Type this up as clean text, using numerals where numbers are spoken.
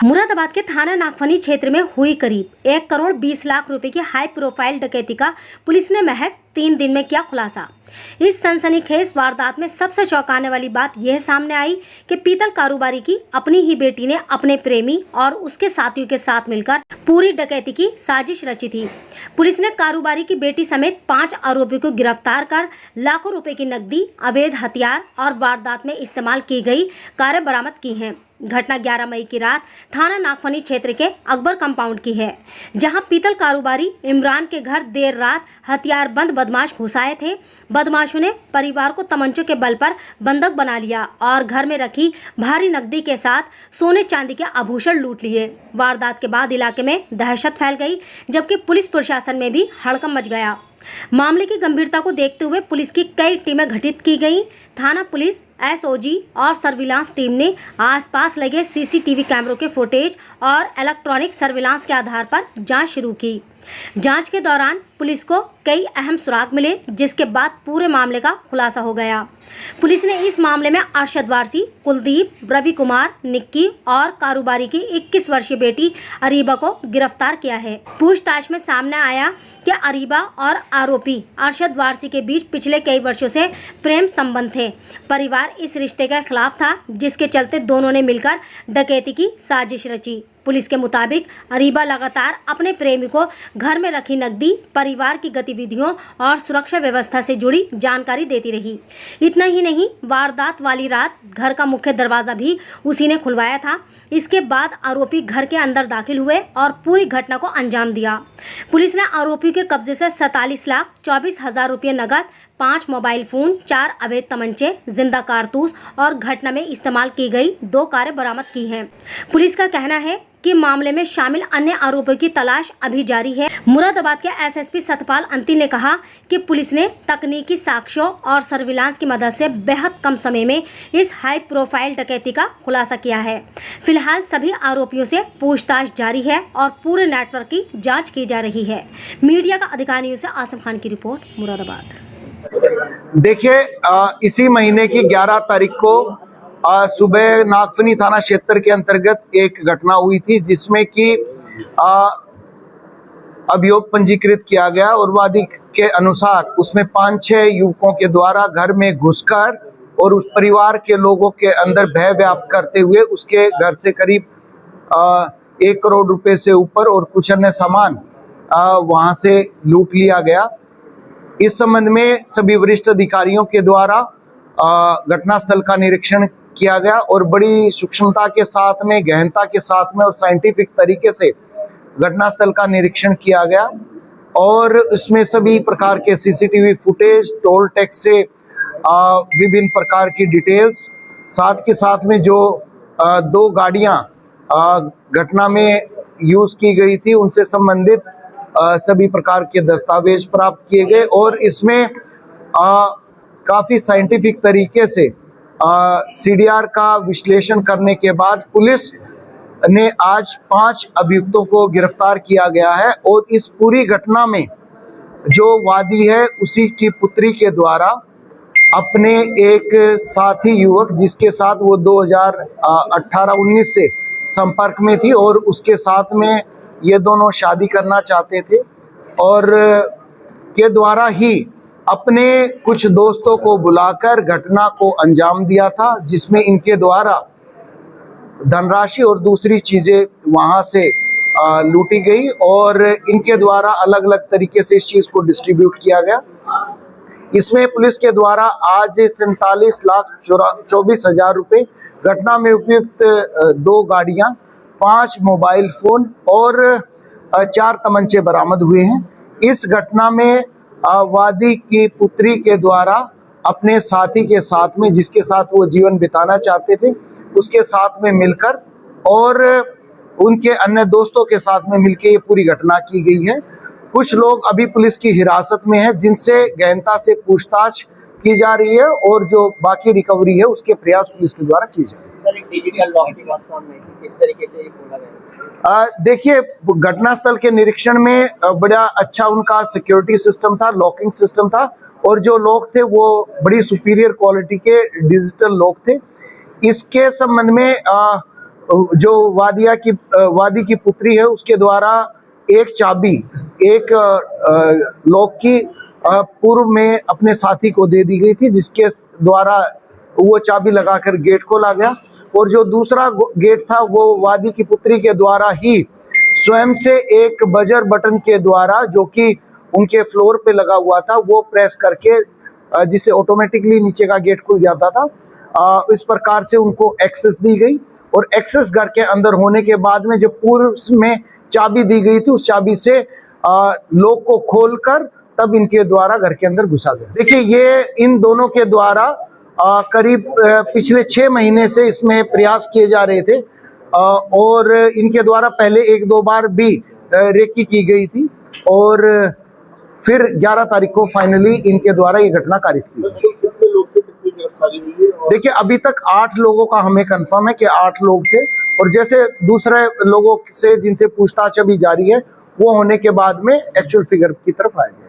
मुरादाबाद के थाना नागफनी क्षेत्र में हुई करीब 1 करोड़ 20 लाख रुपए की हाई प्रोफाइल डकैती का पुलिस ने महज 3 दिन में किया खुलासा। इस सनसनीखेज वारदात में सबसे चौंकाने वाली बात यह सामने आई कि पीतल कारोबारी की अपनी ही बेटी ने अपने प्रेमी और उसके साथियों के साथ मिलकर पूरी डकैती की साजिश रची थी। पुलिस ने कारोबारी की बेटी समेत 5 आरोपियों को गिरफ्तार कर लाखों रुपए की नकदी, अवैध हथियार और वारदात में इस्तेमाल की गई कारें बरामद की हैं। घटना 11 मई की रात थाना नागफनी क्षेत्र के अकबर कंपाउंड की है, जहां पीतल कारोबारी इमरान के घर देर रात हथियारबंद बदमाश घुस आए थे। बदमाशों ने परिवार को तमंचों के बल पर बंधक बना लिया और घर में रखी भारी नकदी के साथ सोने चांदी के आभूषण लूट लिए। वारदात के बाद इलाके में दहशत फैल गई, जबकि पुलिस प्रशासन में भी हड़कंप मच गया। मामले की गंभीरता को देखते हुए पुलिस की कई टीमें गठित की गईं। थाना पुलिस, एसओजी और सर्विलांस टीम ने आसपास लगे सीसीटीवी कैमरों के फुटेज और इलेक्ट्रॉनिक सर्विलांस के आधार पर जांच शुरू की। जांच के दौरान पुलिस को कई अहम सुराग मिले, जिसके बाद पूरे मामले का खुलासा हो गया। पुलिस ने इस मामले में अरशद वारसी, कुलदीप, रवि कुमार, निक्की और कारोबारी की 21 वर्षीय बेटी अरीबा को गिरफ्तार किया है। पूछताछ में सामने आया कि अरीबा और आरोपी अरशद वारसी के बीच पिछले कई वर्षों से प्रेम संबंध थे। परिवार इस रिश्ते के खिलाफ था, जिसके चलते दोनों ने मिलकर डकैती की साजिश रची। पुलिस के मुताबिक अरीबा लगातार अपने प्रेमी को घर में रखी नकदी, परिवार की गतिविधियों और सुरक्षा व्यवस्था से जुड़ी जानकारी देती रही। इतना ही नहीं, वारदात वाली रात घर का मुख्य दरवाजा भी उसी ने खुलवाया था। इसके बाद आरोपी घर के अंदर दाखिल हुए और पूरी घटना को अंजाम दिया। पुलिस ने आरोपी के कब्जे से 47,24,000 रुपये नकद, 5 मोबाइल फोन, 4 अवैध तमंचे, जिंदा कारतूस और घटना में इस्तेमाल की गई 2 कारें बरामद की हैं। पुलिस का कहना है कि मामले में शामिल अन्य आरोपियों की तलाश अभी जारी है। मुरादाबाद के एसएसपी सतपाल अंतिल ने कहा कि पुलिस ने तकनीकी साक्ष्यों और सर्विलांस की मदद से बेहद कम समय में इस हाई प्रोफाइल डकैती का खुलासा किया है। फिलहाल सभी आरोपियों से पूछताछ जारी है और पूरे नेटवर्क की जांच की जा रही है। मीडिया का अधिकारियों से आसिम खान की रिपोर्ट, मुरादाबाद। देखिए, इसी महीने की 11 तारीख को सुबह नागफनी थाना क्षेत्र के अंतर्गत एक घटना हुई थी, जिसमें कि अभियोग पंजीकृत किया गया और वादी के अनुसार उसमें 5-6 युवकों के द्वारा घर में घुसकर और उस परिवार के लोगों के अंदर भय व्याप्त करते हुए उसके घर से करीब 1 करोड़ रुपए से ऊपर और कुछ अन्य सामान वहां से लूट लिया गया। इस संबंध में सभी वरिष्ठ अधिकारियों के द्वारा घटनास्थल का निरीक्षण किया गया और बड़ी सूक्ष्मता के साथ में, गहनता के साथ में और साइंटिफिक तरीके से घटनास्थल का निरीक्षण किया गया और इसमें सभी प्रकार के सीसीटीवी फुटेज, टोल टैक्स से विभिन्न प्रकार की डिटेल्स, साथ के साथ में जो 2 गाड़ियां घटना में यूज की गई थी उनसे संबंधित सभी प्रकार के दस्तावेज प्राप्त किए गए और इसमें काफी साइंटिफिक तरीके से सीडीआर का विश्लेषण करने के बाद पुलिस ने आज 5 अभियुक्तों को गिरफ्तार किया गया है और इस पूरी घटना में जो वादी है उसी की पुत्री के द्वारा अपने एक साथी युवक, जिसके साथ वो 2018-19 से संपर्क में थी और उसके साथ में ये दोनों शादी करना चाहते थे और के द्वारा ही अपने कुछ दोस्तों को बुलाकर घटना को अंजाम दिया था, जिसमें इनके द्वारा धनराशि और दूसरी चीजें वहां से लूटी गई और इनके द्वारा अलग अलग तरीके से इस चीज को डिस्ट्रीब्यूट किया गया। इसमें पुलिस के द्वारा आज 47,24,000 रुपये, घटना में उपयुक्त 2 गाड़ियां, 5 मोबाइल फोन और 4 तमंचे बरामद हुए हैं। इस घटना में वादी की पुत्री के द्वारा अपने साथी के साथ में, जिसके साथ वो जीवन बिताना चाहते थे, उसके साथ में मिलकर और उनके अन्य दोस्तों के साथ में मिलकर ये पूरी घटना की गई है। कुछ लोग अभी पुलिस की हिरासत में हैं, जिनसे गहनता से पूछताछ की जा रही है और जो बाकी रिकवरी है उसके प्रयास पुलिस के द्वारा की जा रही है। डिजिटल लॉक की बात सामने किस तरीके से ये खोला गया? देखिए, घटनास्थल के निरीक्षण में बड़ा अच्छा उनका सिक्योरिटी सिस्टम था, लॉकिंग सिस्टम था और जो लोग थे वो बड़ी सुपीरियर क्वालिटी के डिजिटल लोग थे। इसके संबंध में जो वादी की पुत्री है उसके द्वारा एक चाबी एक लॉक की पूर्व में अपने साथी को दे दी गई थी, जिसके द्वारा वो चाबी लगाकर गेट खोला गया। और जो दूसरा गेट था वो वादी की पुत्री के द्वारा ही स्वयं से एक बजर बटन के द्वारा, जो कि उनके फ्लोर पे लगा हुआ था, वो प्रेस करके जिससे ऑटोमेटिकली नीचे का गेट खुल जाता था। इस प्रकार से उनको एक्सेस दी गई और एक्सेस घर के अंदर होने के बाद में जब पूर्व में चाबी दी गई थी, उस चाबी से लॉक को खोलकर तब इनके द्वारा घर के अंदर घुसा गया। देखिए, ये इन दोनों के द्वारा करीब पिछले 6 महीने से इसमें प्रयास किए जा रहे थे और इनके द्वारा पहले 1-2 बार भी रेकी की गई थी और फिर 11 तारीख को फाइनली इनके द्वारा ये घटना कारित की। देखिए, अभी तक 8 लोगों का हमें कंफर्म है कि 8 लोग थे और जैसे दूसरे लोगों से जिनसे पूछताछ अभी जारी है वो होने के बाद में एक्चुअल फिगर की तरफ आएंगे।